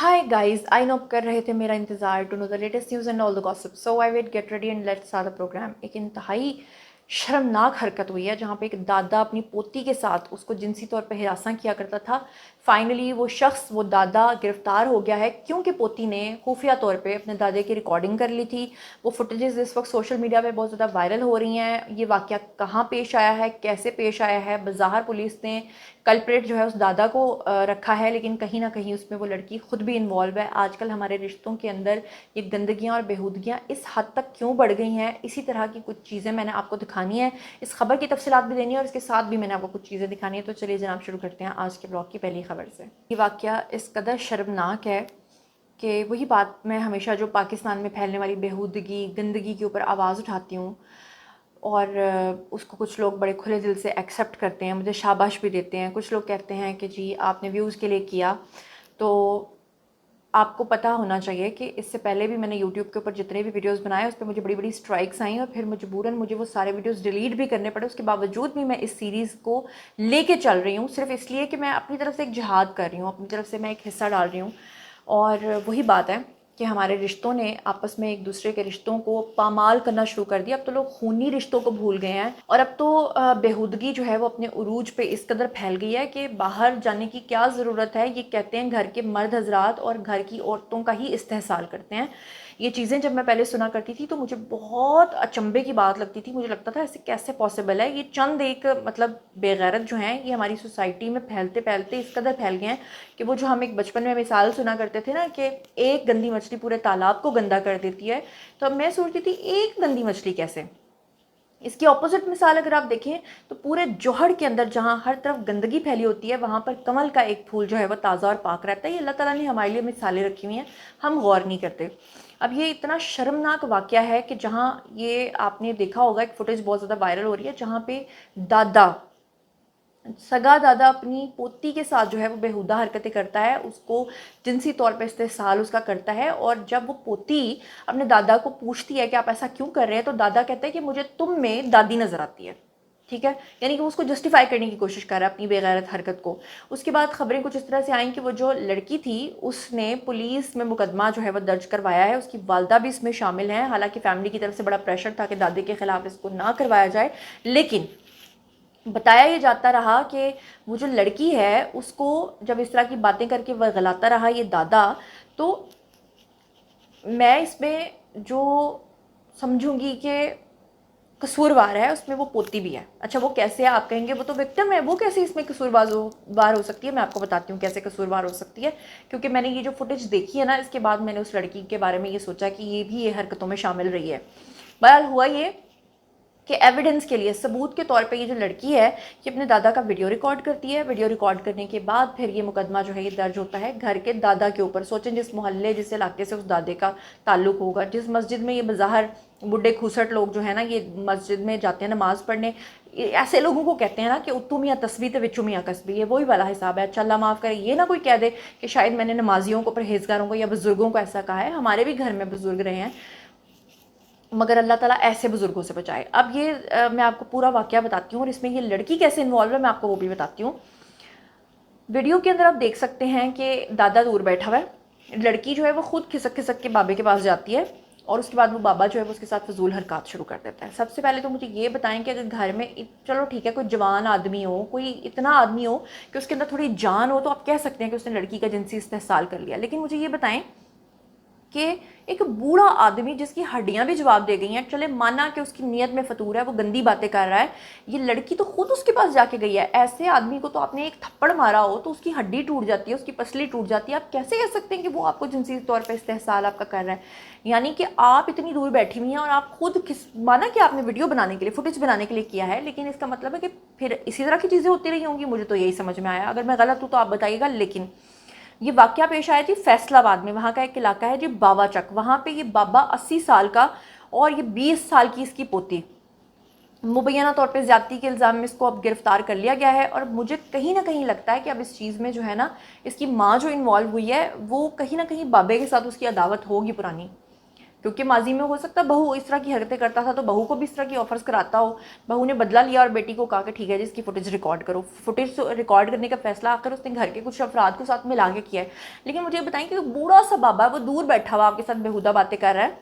Hi guys, I know आप कर रहे थे मेरा इंतज़ार to know the latest news and all the gossip. So I will get ready and let's start the program. एक इंतहाई शर्मनाक हरकत हुई है जहाँ पे एक दादा अपनी पोती के साथ उसको जिनसी तौर पे हरासा किया करता था। फाइनली वो दादा गिरफ्तार हो गया है क्योंकि पोती ने खुफिया तौर पे अपने दादे की रिकॉर्डिंग कर ली थी। वो फुटेजेस इस वक्त सोशल मीडिया पे बहुत ज़्यादा वायरल हो रही हैं। ये वाक़या कहाँ पेश आया है, कैसे पेश आया है, बज़ाहिर पुलिस ने कल्प्रेट जो है उस दादा को रखा है, लेकिन कहीं ना कहीं उसमें वो लड़की खुद भी इन्वॉल्व है। आजकल हमारे रिश्तों के अंदर ये गंदगियाँ और बेहूदगियाँ इस हद तक क्यों बढ़ गई हैं, इसी तरह की कुछ चीज़ें मैंने आपको दिखानी है। इस खबर की तफसीलात भी देनी है और इसके साथ भी मैंने आपको कुछ चीज़ें दिखानी है। तो चलिए जनाब शुरू करते हैं आज के ब्लॉग की पहली खबर से। ये वाक़या इस कदर शर्मनाक है कि वही बात मैं हमेशा जो पाकिस्तान में फैलने वाली बेहूदगी गंदगी के ऊपर आवाज़ उठाती हूँ और उसको कुछ लोग बड़े खुले दिल से एक्सेप्ट करते हैं, मुझे शाबाश भी देते हैं। कुछ लोग कहते हैं कि जी आपने व्यूज़ के लिए किया। तो आपको पता होना चाहिए कि इससे पहले भी मैंने यूट्यूब के ऊपर जितने भी वीडियोस बनाए उस पर मुझे बड़ी बड़ी स्ट्राइक्स आई और फिर मजबूरन मुझे वो सारे वीडियोस डिलीट भी करने पड़े। उसके बावजूद भी मैं इस सीरीज़ को लेके चल रही हूँ, सिर्फ इसलिए कि मैं अपनी तरफ से एक जिहाद कर रही हूँ, अपनी तरफ से मैं एक हिस्सा डाल रही हूँ। और वही बात है कि हमारे रिश्तों ने आपस में एक दूसरे के रिश्तों को पामाल करना शुरू कर दिया। अब तो लोग खूनी रिश्तों को भूल गए हैं और अब तो बेहूदगी जो है वो अपने उरूज पे इस कदर फैल गई है कि बाहर जाने की क्या ज़रूरत है। ये कहते हैं घर के मर्द हजरात और घर की औरतों का ही इस्तेहसाल करते हैं। ये चीज़ें जब मैं पहले सुना करती थी तो मुझे बहुत अचंभे की बात लगती थी। मुझे लगता था ऐसे कैसे पॉसिबल है। ये चंद एक मतलब बेगैरत जो हैं ये हमारी सोसाइटी में फैलते फैलते इस कदर फैल गए हैं कि वो जो हम एक बचपन में मिसाल सुना करते थे ना कि एक गंदी मछली पूरे तालाब को गंदा कर देती है, तो अब मैं सोचती थी एक गंदी मछली कैसे। इसकी ऑपोजिट मिसाल अगर आप देखें तो पूरे जोहड़ के अंदर जहाँ हर तरफ गंदगी फैली होती है वहाँ पर कमल का एक फूल जो है वह ताज़ा और पाक रहता है। ये अल्लाह ताला ने हमारे लिए मिसालें रखी हुई हैं, हम गौर नहीं करते। अब ये इतना शर्मनाक वाक़या है कि जहाँ ये आपने देखा होगा एक फुटेज बहुत ज़्यादा वायरल हो रही है जहाँ पे दादा सगा दादा अपनी पोती के साथ जो है वो बेहुदा हरकतें करता है, उसको जिनसी तौर पे इस्तेहसाल उसका करता है। और जब वो पोती अपने दादा को पूछती है कि आप ऐसा क्यों कर रहे हैं, तो दादा कहता है कि मुझे तुम में दादी नज़र आती है। ठीक है, यानी कि वो उसको जस्टिफाई करने की कोशिश कर रहा है अपनी बेगैरत हरकत को। उसके बाद खबरें कुछ इस तरह से आई कि वो जो लड़की थी उसने पुलिस में मुकदमा जो है वो दर्ज करवाया है। उसकी वालदा भी इसमें शामिल हैं। हालांकि फैमिली की तरफ से बड़ा प्रेशर था कि दादी के खिलाफ इसको ना करवाया जाए, लेकिन बताया ये जाता रहा कि वो जो लड़की है उसको जब इस तरह की बातें करके वह गलाता रहा ये दादा, तो मैं इसमें जो समझूंगी कि कसूरवार है उसमें वो पोती भी है। अच्छा वो कैसे है आप कहेंगे, वो तो विक्टिम है, वो कैसे इसमें कसूरवार हो सकती है। मैं आपको बताती हूँ कैसे कसूरवार हो सकती है, क्योंकि मैंने ये जो फुटेज देखी है ना इसके बाद मैंने उस लड़की के बारे में ये सोचा कि ये भी ये हरकतों में शामिल रही है। बहरहाल हुआ ये कि एविडेंस के लिए सबूत के तौर पे ये जो लड़की है ये अपने दादा का वीडियो रिकॉर्ड करती है। वीडियो रिकॉर्ड करने के बाद फिर ये मुकदमा जो है ये दर्ज होता है घर के दादा के ऊपर। सोचें जिस मोहल्ले जिस इलाके से उस दादे का ताल्लुक होगा, जिस मस्जिद में ये बज़ाहिर बुढ़े खूसट लोग जो है ना ये मस्जिद में जाते हैं नमाज़ पढ़ने, ऐसे लोगों को कहते हैं ना कि उत्तू मियाँ तस्बी तो विचू मियाँ कसबी, ये वही वाला हिसाब है। अच्छा अल्लाह माफ़ करे ये ना कोई कह दे कि शायद मैंने नमाजियों को परहेज़गारों को या बुज़ुर्गों को ऐसा कहा है। हमारे भी घर में बुज़ुर्ग रहे हैं मगर अल्लाह ताला ऐसे बुज़ुर्गों से बचाए। अब ये मैं आपको पूरा वाक़या बताती हूँ और इसमें ये लड़की कैसे इन्वॉल्व है मैं आपको वो भी बताती हूँ। वीडियो के अंदर आप देख सकते हैं कि दादा दूर बैठा हुआ है, लड़की जो है वो खुद खिसक खिसक के बाबे के पास जाती है और उसके बाद वो बाबा जो है वो उसके साथ फजूल हरकत शुरू कर देता है। सबसे पहले तो मुझे ये बताएं कि अगर घर में चलो ठीक है कोई जवान आदमी हो, कोई इतना आदमी हो कि उसके अंदर थोड़ी जान हो, तो आप कह सकते हैं कि उसने लड़की का जिनसी इस्तेहसाल कर लिया। लेकिन मुझे ये बताएं कि एक बूढ़ा आदमी जिसकी हड्डियां भी जवाब दे गई हैं, चले माना कि उसकी नीयत में फतूर है, वो गंदी बातें कर रहा है, ये लड़की तो खुद उसके पास जाके गई है। ऐसे आदमी को तो आपने एक थप्पड़ मारा हो तो उसकी हड्डी टूट जाती है, उसकी पसली टूट जाती है। आप कैसे कह सकते हैं कि वो आपको जिनसी तौर पर इस्तेहसाल आपका कर रहा है। यानी कि आप इतनी दूर बैठी हुई हैं और आप खुद माना कि आपने वीडियो बनाने के लिए फुटेज बनाने के लिए किया है, लेकिन इसका मतलब है कि फिर इसी तरह की चीज़ें होती रही होंगी। मुझे तो यही समझ में आया, अगर मैं गलत हूँ तो आप बताइएगा। लेकिन ये वाकया पेश आया थी फैसलाबाद में, वहाँ का एक इलाका है जी बावाचक। वहाँ पे ये बाबा 80 साल का और ये 20 साल की इसकी पोती, मुबैना तौर पे ज़्यादती के इल्ज़ाम में इसको अब गिरफ़्तार कर लिया गया है। और मुझे कहीं ना कहीं लगता है कि अब इस चीज़ में जो है ना इसकी माँ जो इन्वॉल्व हुई है वो कहीं ना कहीं बाबे के साथ उसकी अदावत होगी पुरानी। क्योंकि माजी में हो सकता है बहू इस तरह की हरकतें करता था तो बहू को भी इस तरह की ऑफर्स कराता हो, बहू ने बदला लिया और बेटी को कहा कि ठीक है जी इसकी फुटेज रिकॉर्ड करो। फुटेज रिकॉर्ड करने का फैसला आकर उसने घर के कुछ अफराद को साथ मिला के किया है। लेकिन मुझे बताएं कि बूढ़ा सा बाबा है, वो दूर बैठा हुआ आपके साथ बेहुदा बातें कर रहा है,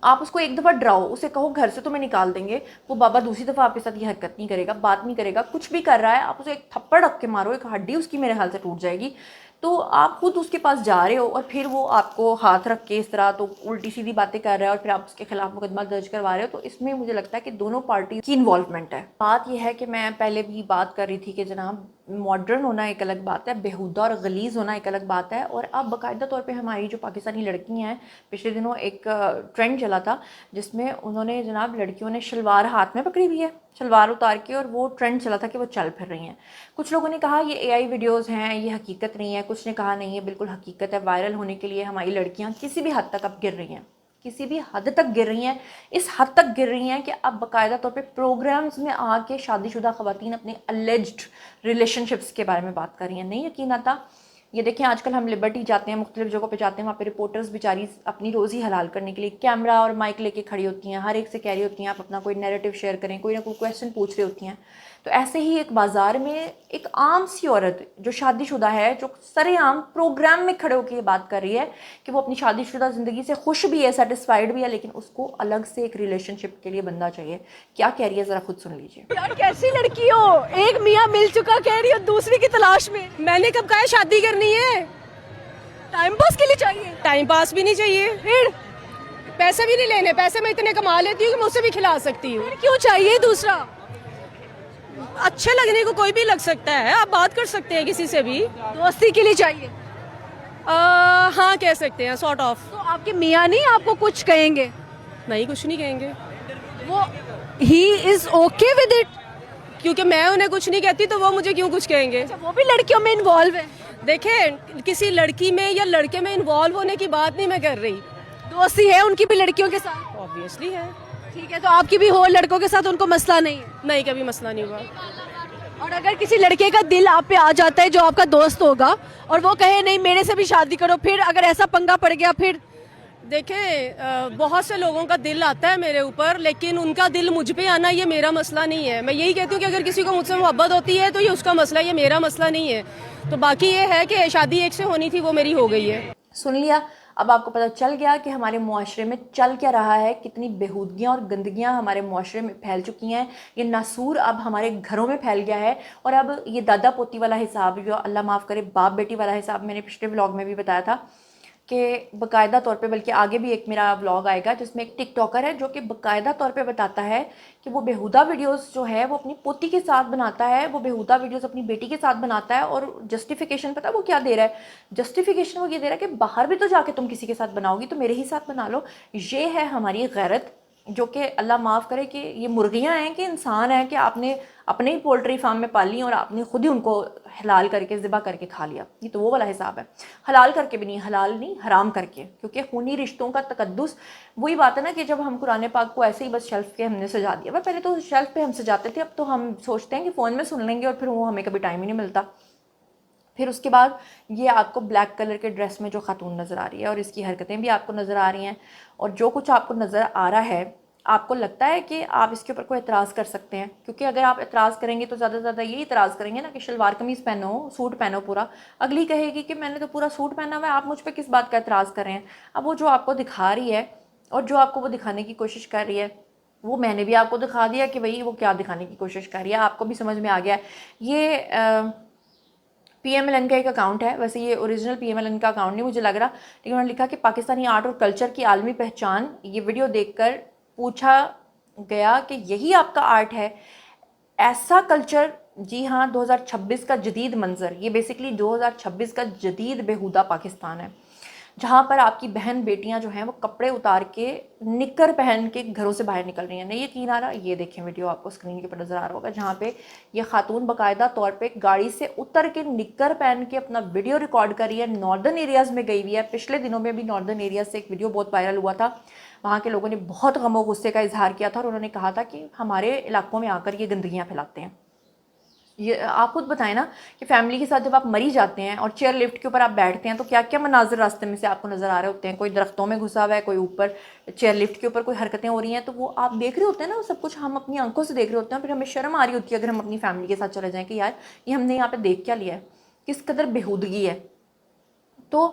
आप उसको एक दफ़ा डराओ, उसे कहो घर से तुम्हें निकाल देंगे, वो बाबा दूसरी दफ़ा आपके साथ ये हरकत नहीं करेगा, बात नहीं करेगा, कुछ भी कर रहा है, आप उसे एक थप्पड़ रख के मारो, एक हड्डी उसकी मेरे ख्याल से टूट जाएगी। तो आप खुद उसके पास जा रहे हो और फिर वो आपको हाथ रख के इस तरह तो उल्टी सीधी बातें कर रहा है और फिर आप उसके खिलाफ मुकदमा दर्ज करवा रहे हो, तो इसमें मुझे लगता है कि दोनों पार्टी की इन्वॉल्वमेंट है। बात यह है कि मैं पहले भी बात कर रही थी कि जनाब मॉडर्न होना एक अलग बात है, बेहुदा और गलीज़ होना एक अलग बात है। और अब बाकायदा तौर पे हमारी जो पाकिस्तानी लड़कियां हैं, पिछले दिनों एक ट्रेंड चला था जिसमें उन्होंने जनाब लड़कियों ने शलवार हाथ में पकड़ी हुई है, शलवार उतार के, और वो ट्रेंड चला था कि वो चल फिर रही हैं। कुछ लोगों ने कहा ये एआई वीडियोस हैं, ये हकीकत नहीं है, कुछ ने कहा नहीं है बिल्कुल हकीकत है, वायरल होने के लिए हमारी लड़कियां किसी भी हद तक अब गिर रही हैं, किसी भी हद तक गिर रही हैं, इस हद तक गिर रही हैं कि अब बाकायदा तौर पे प्रोग्राम्स में आके शादीशुदा ख़वातीन अपने अलेज्ड रिलेशनशिप्स के बारे में बात कर रही हैं। नहीं यकीन आता। ये देखें आजकल हम लिबर्टी जाते हैं, मुख्तलिफ जगहों पे जाते हैं, वहाँ पे रिपोर्टर्स बेचारी अपनी रोज़ी हलाल करने के लिए कैमरा और माइक लेके खड़ी होती हैं, हर एक से कह रही होती हैं आप अपना कोई नैरेटिव शेयर करें, कोई ना कोई क्वेश्चन पूछ रही होती हैं। तो ऐसे ही एक बाज़ार में एक आम सी औरत जो शादीशुदा है, जो सरेआम प्रोग्राम में खड़े होकर ये बात कर रही है कि वो अपनी शादीशुदा ज़िंदगी से खुश भी है, सेटिस्फाइड भी है, लेकिन उसको अलग से एक रिलेशनशिप के लिए बंदा चाहिए। क्या कह रही है ज़रा खुद सुन लीजिए। यार कैसी लड़की हो, एक मियाँ मिल चुका कह रही हो दूसरी की तलाश में। मैंने कब कहा शादी करनी है? टाइम पास के लिए चाहिए। टाइम पास भी नहीं चाहिए, फिर पैसे भी नहीं लेने, पैसे मैं इतने कमा लेती हूँ कि मुझसे भी खिला सकती हूँ। क्यों चाहिए दूसरा? अच्छे लगने को कोई भी लग सकता है, आप बात कर सकते हैं किसी से भी। दोस्ती के लिए चाहिए? हाँ कह सकते हैं, सॉर्ट ऑफ। तो आपके मियाँ नहीं आपको कुछ कहेंगे? नहीं, कुछ नहीं कहेंगे। वो he is okay with it, क्योंकि मैं उन्हें कुछ नहीं कहती तो वो मुझे क्यों कुछ कहेंगे। अच्छा, वो भी लड़कियों में इन्वॉल्व है? देखें, किसी लड़की में या लड़के में इन्वॉल्व होने की बात नहीं मैं कर रही। दोस्ती है उनकी भी लड़कियों के साथ? ऑब्वियसली है। ठीक है, तो आपकी भी हो लड़कों के साथ, उनको मसला नहीं है? नहीं, कभी मसला नहीं हुआ। और अगर किसी लड़के का दिल आप पे आ जाता है जो आपका दोस्त होगा और वो कहे नहीं मेरे से भी शादी करो, फिर अगर ऐसा पंगा पड़ गया फिर? देखें, बहुत से लोगों का दिल आता है मेरे ऊपर, लेकिन उनका दिल मुझ पे आना ये मेरा मसला नहीं है। मैं यही कहती हूँ कि अगर किसी को मुझसे मोहब्बत होती है तो ये उसका मसला, ये मेरा मसला नहीं है। तो बाकी ये है कि शादी एक से होनी थी, वो मेरी हो गई है। सुन लिया, अब आपको पता चल गया कि हमारे मुआशरे में चल क्या रहा है, कितनी बेहूदगियाँ और गंदगियाँ हमारे मुआशरे में फैल चुकी हैं। ये नासूर अब हमारे घरों में फैल गया है। और अब ये दादा पोती वाला हिसाब, जो अल्लाह माफ़ करे बाप बेटी वाला हिसाब, मैंने पिछले व्लॉग में भी बताया था कि बाकायदा तौर पे, बल्कि आगे भी एक मेरा व्लॉग आएगा जिसमें एक टिकटॉकर है जो कि बाकायदा तौर पे बताता है कि वो बेहुदा वीडियोस जो है वो अपनी पोती के साथ बनाता है, वो बेहुदा वीडियोस अपनी बेटी के साथ बनाता है। और जस्टिफिकेशन पता है वो क्या दे रहा है? जस्टिफिकेशन वो ये दे रहा है कि बाहर भी तो जाके तुम किसी के साथ बनाओगी तो मेरे ही साथ बना लो। ये है हमारी गैरत, जो कि अल्लाह माफ़ करे कि ये मुर्गियाँ हैं कि इंसान हैं कि आपने अपने ही पोल्ट्री फार्म में पाली और आपने खुद ही उनको हलाल करके ज़िबा करके खा लिया। ये तो वो वाला हिसाब है। हलाल करके भी नहीं, हलाल नहीं हराम करके, क्योंकि खूनी रिश्तों का तकद्दुस वही बात है ना कि जब हम कुरान पाक को ऐसे ही बस शेल्फ पे हमने सजा दिया। वह पहले तो शेल्फ पे हम सजाते थे, अब तो हम सोचते हैं कि फ़ोन में सुन लेंगे और फिर वो हमें कभी टाइम ही नहीं मिलता। फिर उसके बाद ये आपको ब्लैक कलर के ड्रेस में जो खातून नज़र आ रही है और इसकी हरकतें भी आपको नज़र आ रही हैं, और जो कुछ आपको नज़र आ रहा है, आपको लगता है कि आप इसके ऊपर कोई एतराज़ कर सकते हैं? क्योंकि अगर आप एतराज़ करेंगे तो ज़्यादा से ज़्यादा यही एतराज़ करेंगे ना कि शलवार कमीज़ पहनो, सूट पहनो पूरा। अगली कहेगी कि मैंने तो पूरा सूट पहना हुआ है, आप मुझ पर किस बात का एतराज़ कर रहे हैं? अब वो जो आपको दिखा रही है और जो आपको वो दिखाने की कोशिश कर रही है, वो मैंने भी आपको दिखा दिया कि भाई वो क्या दिखाने की कोशिश कर रही है, आपको भी समझ में आ गया। ये PMLN का एक अकाउंट है, वैसे ये ओरिजिनल PMLN का अकाउंट नहीं मुझे लग रहा, लेकिन उन्होंने लिखा कि पाकिस्तानी आर्ट और कल्चर की आलमी पहचान। ये वीडियो देखकर पूछा गया कि यही आपका आर्ट है, ऐसा कल्चर? जी हाँ, 2026 का जदीद मंजर, ये बेसिकली 2026 का जदीद बेहुदा पाकिस्तान है, जहाँ पर आपकी बहन बेटियाँ जो हैं वो कपड़े उतार के निक्कर पहन के घरों से बाहर निकल रही हैं। नहीं यकीन आ रहा? ये देखें वीडियो, आपको स्क्रीन के ऊपर नज़र आ रहा होगा, जहाँ पे ये खातून बाकायदा तौर पे गाड़ी से उतर के निक्कर पहन के अपना वीडियो रिकॉर्ड कर रही है। नॉर्दर्न एरियाज़ में गई हुई है। पिछले दिनों में भी नॉर्दर्न एरियाज से एक वीडियो बहुत वायरल हुआ था, वहाँ के लोगों ने बहुत गम गुस्से का इजहार किया था और उन्होंने कहा था कि हमारे इलाकों में आकर ये गंदगियाँ फैलाते हैं। یہ آپ خود بتائیں نا کہ فیملی کے ساتھ جب آپ مری جاتے ہیں اور چیئر لفٹ کے اوپر آپ بیٹھتے ہیں تو کیا کیا مناظر راستے میں سے آپ کو نظر آ رہے ہوتے ہیں. کوئی درختوں میں گھسا ہوا ہے, کوئی اوپر چیئر لفٹ کے اوپر کوئی حرکتیں ہو رہی ہیں, تو وہ آپ دیکھ رہے ہوتے ہیں نا, وہ سب کچھ ہم اپنی آنکھوں سے دیکھ رہے ہوتے ہیں. پھر ہمیں شرم آ رہی ہوتی ہے اگر ہم اپنی فیملی کے ساتھ چلے جائیں کہ یار یہ ہم نے یہاں پہ دیکھ کیا لیا ہے, کس قدر بےہودگی ہے. تو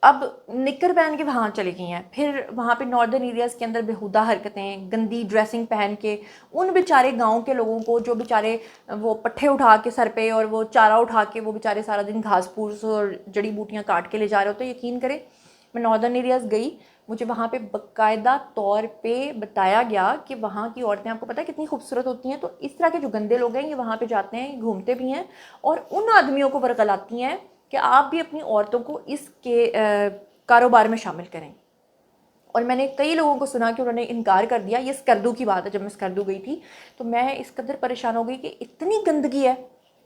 اب نکر پہن کے وہاں چلی گئی ہیں, پھر وہاں پہ ناردرن ایریاز کے اندر بےہودہ حرکتیں, گندی ڈریسنگ پہن کے ان بیچارے گاؤں کے لوگوں کو جو بیچارے وہ پٹھے اٹھا کے سر پہ اور وہ چارہ اٹھا کے وہ بیچارے سارا دن گھاس پھوس اور جڑی بوٹیاں کاٹ کے لے جا رہے ہوتے ہیں. یقین کریں میں ناردرن ایریاز گئی, مجھے وہاں پہ باقاعدہ طور پہ بتایا گیا کہ وہاں کی عورتیں آپ کو پتہ ہے کتنی خوبصورت ہوتی ہیں. تو اس طرح کے جو گندے لوگ ہیں یہ وہاں پہ جاتے ہیں, گھومتے بھی ہیں اور ان آدمیوں کو ورغلاتی ہیں کہ آپ بھی اپنی عورتوں کو اس کے کاروبار میں شامل کریں. اور میں نے کئی لوگوں کو سنا کہ انہوں نے انکار کر دیا. یہ اسکردو کی بات ہے, جب میں اسکردو گئی تھی تو میں اس قدر پریشان ہو گئی کہ اتنی گندگی ہے,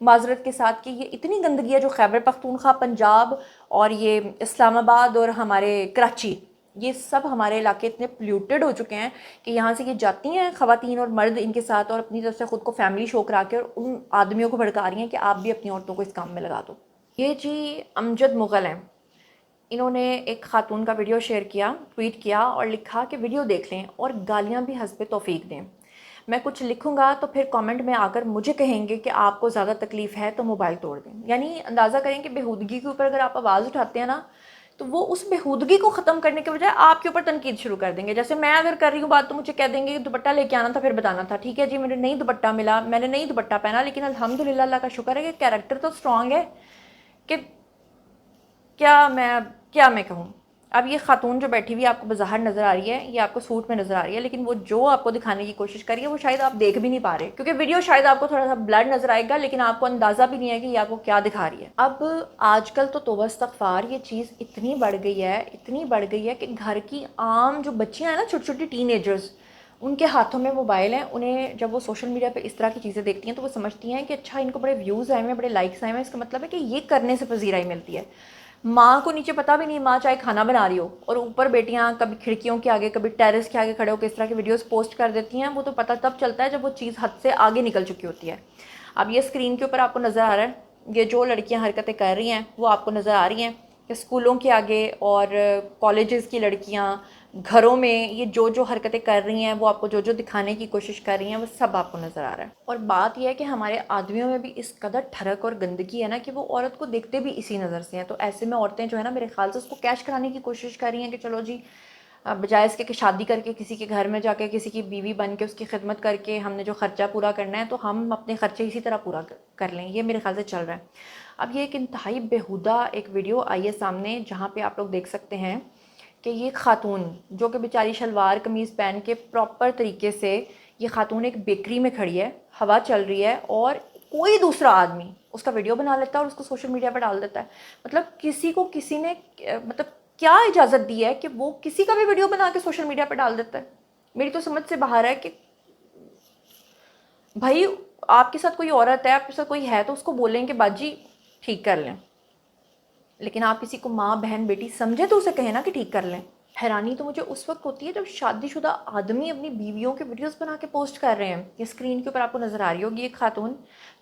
معذرت کے ساتھ کہ یہ اتنی گندگی ہے جو خیبر پختونخوا, پنجاب اور یہ اسلام آباد اور ہمارے کراچی, یہ سب ہمارے علاقے اتنے پلیوٹڈ ہو چکے ہیں کہ یہاں سے یہ جاتی ہیں خواتین اور مرد ان کے ساتھ اور اپنی طرف سے خود کو فیملی شو کرا کے اور ان آدمیوں کو بھڑکا رہی ہیں کہ آپ بھی اپنی عورتوں کو اس کام میں لگا دو. یہ جی امجد مغل ہیں, انہوں نے ایک خاتون کا ویڈیو شیئر کیا, ٹویٹ کیا اور لکھا کہ ویڈیو دیکھ لیں اور گالیاں بھی حسب توفیق دیں. میں کچھ لکھوں گا تو پھر کامنٹ میں آ کر مجھے کہیں گے کہ آپ کو زیادہ تکلیف ہے تو موبائل توڑ دیں. یعنی اندازہ کریں کہ بےہودگی کے اوپر اگر آپ آواز اٹھاتے ہیں نا تو وہ اس بےہودگی کو ختم کرنے کے بجائے آپ کے اوپر تنقید شروع کر دیں گے. جیسے میں اگر کر رہی ہوں بات تو مجھے کہہ دیں گے کہ دوپٹہ لے کے آنا تھا, پھر بتانا تھا. ٹھیک ہے جی, مجھے نہیں دوپٹہ ملا, میں نے نہیں دوپٹہ پہنا, لیکن الحمدللہ اللہ کا شکر ہے کہ کیریکٹر تو اسٹرانگ ہے کہ کیا میں کہوں. اب یہ خاتون جو بیٹھی ہوئی آپ کو بظاہر نظر آ رہی ہے, یہ آپ کو سوٹ میں نظر آ رہی ہے, لیکن وہ جو آپ کو دکھانے کی کوشش کر رہی ہے وہ شاید آپ دیکھ بھی نہیں پا رہے, کیونکہ ویڈیو شاید آپ کو تھوڑا سا بلڈ نظر آئے گا لیکن آپ کو اندازہ بھی نہیں ہے کہ یہ آپ کو کیا دکھا رہی ہے. اب آج کل تو توبہ استغفار, یہ چیز اتنی بڑھ گئی ہے کہ گھر کی عام جو بچیاں ہیں نا, چھوٹی چھوٹی ٹین ایجرز, ان کے ہاتھوں میں موبائل ہیں. انہیں جب وہ سوشل میڈیا پہ اس طرح کی چیزیں دیکھتی ہیں تو وہ سمجھتی ہیں کہ اچھا ان کو بڑے ویوز آئے ہیں, بڑے لائکس آئے ہیں, اس کا مطلب ہے کہ یہ کرنے سے پذیرائی ملتی ہے. ماں کو نیچے پتہ بھی نہیں, ماں چاہے کھانا بنا رہی ہو اور اوپر بیٹیاں کبھی کھڑکیوں کے آگے کبھی ٹیرس کے آگے کھڑے ہو کے اس طرح کی ویڈیوز پوسٹ کر دیتی ہیں. وہ تو پتہ تب چلتا ہے جب وہ چیز حد سے آگے نکل چکی ہوتی ہے. اب یہ اسکرین کے اوپر آپ کو نظر آ رہا ہے, یہ جو لڑکیاں حرکتیں کر رہی ہیں وہ آپ کو نظر آ رہی ہیں کہ اسکولوں کے آگے اور کالجز کی لڑکیاں گھروں میں یہ جو حرکتیں کر رہی ہیں, وہ آپ کو جو دکھانے کی کوشش کر رہی ہیں, وہ سب آپ کو نظر آ رہا ہے. اور بات یہ ہے کہ ہمارے آدمیوں میں بھی اس قدر ٹھڑک اور گندگی ہے نا کہ وہ عورت کو دیکھتے بھی اسی نظر سے ہیں. تو ایسے میں عورتیں جو ہے نا میرے خیال سے اس کو کیش کرانے کی کوشش کر رہی ہیں کہ چلو جی بجائے اس کے کہ شادی کر کے کسی کے گھر میں جا کے کسی کی بیوی بن کے اس کی خدمت کر کے ہم نے جو خرچہ پورا کرنا ہے تو ہم اپنے خرچے اسی طرح پورا کر لیں. یہ میرے خیال سے چل رہا ہے. اب یہ ایک انتہائی بےہودہ ایک ویڈیو آئی ہے سامنے, جہاں پہ آپ لوگ دیکھ سکتے ہیں کہ یہ خاتون جو کہ بیچاری شلوار قمیض پہن کے پراپر طریقے سے, یہ خاتون ایک بیکری میں کھڑی ہے, ہوا چل رہی ہے اور کوئی دوسرا آدمی اس کا ویڈیو بنا لیتا ہے اور اس کو سوشل میڈیا پہ ڈال دیتا ہے. مطلب کسی کو کسی نے مطلب کیا اجازت دی ہے کہ وہ کسی کا بھی ویڈیو بنا کے سوشل میڈیا پہ ڈال دیتا ہے. میری تو سمجھ سے باہر ہے کہ بھائی آپ کے ساتھ کوئی عورت ہے, آپ کے ساتھ کوئی ہے تو اس کو بولیں کہ باجی ٹھیک کر لیں, لیکن آپ کسی کو ماں بہن بیٹی سمجھے تو اسے کہیں نا کہ ٹھیک کر لیں. حیرانی تو مجھے اس وقت ہوتی ہے جب شادی شدہ آدمی اپنی بیویوں کے ویڈیوز بنا کے پوسٹ کر رہے ہیں. یہ اسکرین کے اوپر آپ کو نظر آ رہی ہوگی ایک خاتون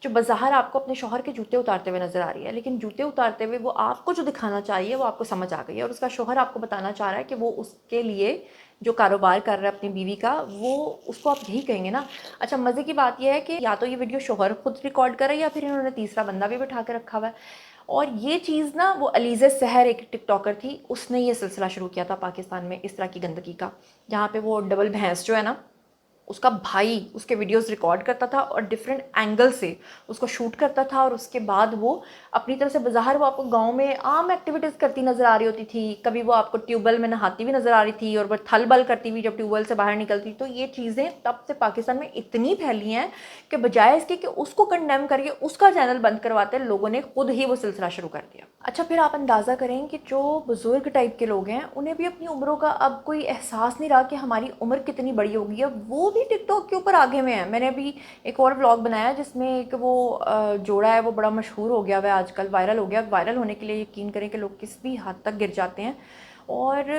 جو بظاہر آپ کو اپنے شوہر کے جوتے اتارتے ہوئے نظر آ رہی ہے, لیکن جوتے اتارتے ہوئے وہ آپ کو جو دکھانا چاہیے وہ آپ کو سمجھ آ گئی ہے, اور اس کا شوہر آپ کو بتانا چاہ رہا ہے کہ وہ اس کے لیے جو کاروبار کر رہا ہے اپنی بیوی کا, وہ اس کو آپ یہی کہیں گے نا. اچھا مزے کی بات یہ ہے کہ یا تو یہ ویڈیو شوہر خود ریکارڈ کر رہا ہے یا پھر انہوں نے تیسرا بندہ بھی بٹھا کے رکھا ہوا ہے. اور یہ چیز نا وہ علیزہ سحر ایک ٹک ٹاکر تھی, اس نے یہ سلسلہ شروع کیا تھا پاکستان میں اس طرح کی گندگی کا, جہاں پہ وہ ڈبل بھینس جو ہے نا اس کا بھائی اس کے ویڈیوز ریکارڈ کرتا تھا اور ڈیفرنٹ اینگل سے اس کو شوٹ کرتا تھا, اور اس کے بعد وہ اپنی طرف سے بظاہر وہ آپ کو گاؤں میں عام ایکٹیویٹیز کرتی نظر آ رہی ہوتی تھی. کبھی وہ آپ کو ٹیوب ویل میں نہاتی ہوئی نظر آ رہی تھی اور وہ تھل بل کرتی ہوئی جب ٹیوب ویل سے باہر نکلتی. تو یہ چیزیں تب سے پاکستان میں اتنی پھیلی ہیں کہ بجائے اس کے کہ اس کو کنڈیم کر کے اس کا چینل بند کرواتے, لوگوں نے خود ہی وہ سلسلہ شروع کر دیا. اچھا پھر آپ اندازہ کریں کہ جو بزرگ ٹائپ کے لوگ ہیں انہیں بھی اپنی عمروں کا اب کوئی احساس نہیں رہا کہ ہماری عمر کتنی بڑی ہوگی ہے, وہ بھی ٹک ٹاک کے اوپر آگے میں ہیں. میں نے ابھی ایک اور ولاگ بنایا جس میں ایک وہ جوڑا ہے, وہ بڑا مشہور ہو گیا ہوا ہے آج کل, وائرل ہو گیا. وائرل ہونے کے لیے یقین کریں کہ لوگ کس بھی حد تک گر جاتے ہیں, اور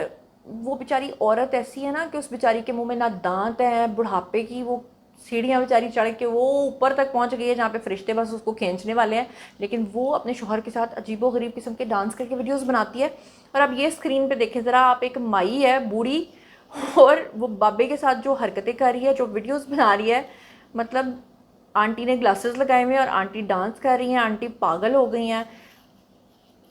وہ بیچاری عورت ایسی ہے نا کہ اس بیچاری کے منہ میں نہ دانت ہیں, بڑھاپے کی وہ सीढ़ियाँ बेचारी चढ़ के वो ऊपर तक पहुंच गई है जहाँ पे फरिश्ते बस उसको खींचने वाले हैं, लेकिन वो अपने शौहर के साथ अजीबोगरीब किस्म के डांस करके वीडियोस बनाती है। और अब ये स्क्रीन पे देखें ज़रा आप, एक माई है बूढ़ी और वो बाबे के साथ जो हरकतें कर रही है, जो वीडियोस बना रही है, मतलब आंटी ने ग्लासेस लगाए हुए हैं और आंटी डांस कर रही हैं, आंटी पागल हो गई हैं।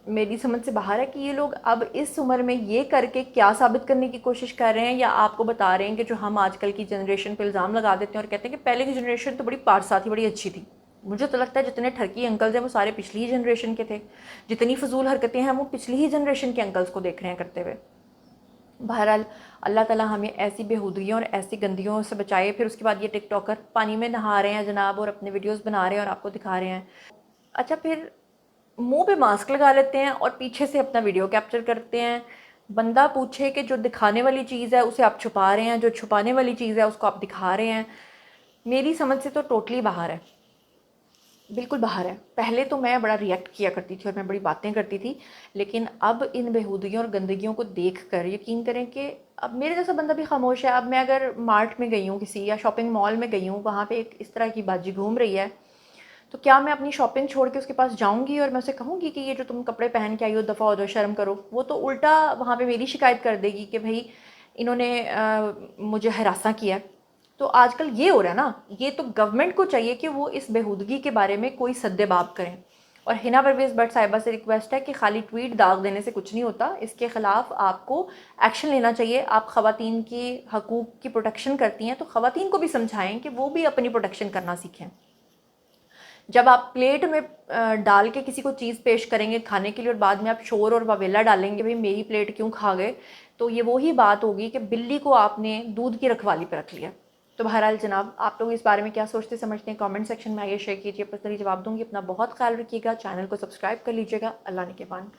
मेरी समझ से बाहर है कि ये लोग अब इस उम्र में ये करके क्या साबित करने की कोशिश कर रहे हैं, या आपको बता रहे हैं कि जो हम आजकल की जनरेशन पे इल्ज़ाम लगा देते हैं और कहते हैं कि पहले की जनरेशन तो बड़ी पारसा थी, बड़ी अच्छी थी। मुझे तो लगता है जितने ठरकी अंकल्स हैं वो सारे पिछली ही जनरेशन के थे, जितनी फजूल हरकतें हैं वो पिछली ही जनरेशन के अंकल्स को देख रहे हैं करते हुए। बहरहाल अल्लाह ताला हमें ऐसी बेहूदगियों और ऐसी गंदियों से बचाए। फिर उसके बाद ये टिकटॉकर पानी में नहा रहे हैं जनाब और अपने वीडियोस बना रहे हैं और आपको दिखा रहे हैं। अच्छा, फिर मुंह पे मास्क लगा लेते हैं और पीछे से अपना वीडियो कैप्चर करते हैं। बंदा पूछे कि जो दिखाने वाली चीज़ है उसे आप छुपा रहे हैं, जो छुपाने वाली चीज़ है उसको आप दिखा रहे हैं। मेरी समझ से तो टोटली बाहर है, बिल्कुल बाहर है। पहले तो मैं बड़ा रिएक्ट किया करती थी और मैं बड़ी बातें करती थी, लेकिन अब इन बेहूदगियों और गंदगियों को देख कर यकीन करें कि अब मेरे जैसा बंदा भी खामोश है। अब मैं अगर मार्ट में गई हूँ किसी, या शॉपिंग मॉल में गई हूँ, वहाँ पे एक इस तरह की बाजी घूम रही है, तो क्या मैं अपनी शॉपिंग छोड़ के उसके पास जाऊंगी और मैं उसे कहूँगी कि ये जो तुम कपड़े पहन के आई हो दफ़ा हो जाओ, शर्म करो? वो तो उल्टा वहाँ पे मेरी शिकायत कर देगी कि भाई इन्होंने मुझे हरासा किया है। तो आजकल ये हो रहा है ना, ये तो गवर्नमेंट को चाहिए कि वो इस बेहूदगी के बारे में कोई सद्देबाब करें। और हिना परवेज़ भट्ट साहिबा से रिक्वेस्ट है कि खाली ट्वीट दाग देने से कुछ नहीं होता, इसके ख़िलाफ़ आपको एक्शन लेना चाहिए। आप ख़वातीन की हकूक़ की प्रोटेक्शन करती हैं तो ख़वातीन को भी समझाएं कि वो भी अपनी प्रोटेक्शन करना सीखें। जब आप प्लेट में डाल के किसी को चीज़ पेश करेंगे खाने के लिए और बाद में आप शोर और वावेला डालेंगे भाई मेरी प्लेट क्यों खा गए, तो ये वही बात होगी कि बिल्ली को आपने दूध की रखवाली पर रख लिया। तो बहरहाल जनाब, आप लोग इस बारे में क्या सोचते समझते हैं कमेंट सेक्शन में आइए शेयर कीजिए, पसंद जवाब दूंगी। अपना बहुत ख्याल रखिएगा, चैनल को सब्सक्राइब कर लीजिएगा। अल्लाह ने के मान।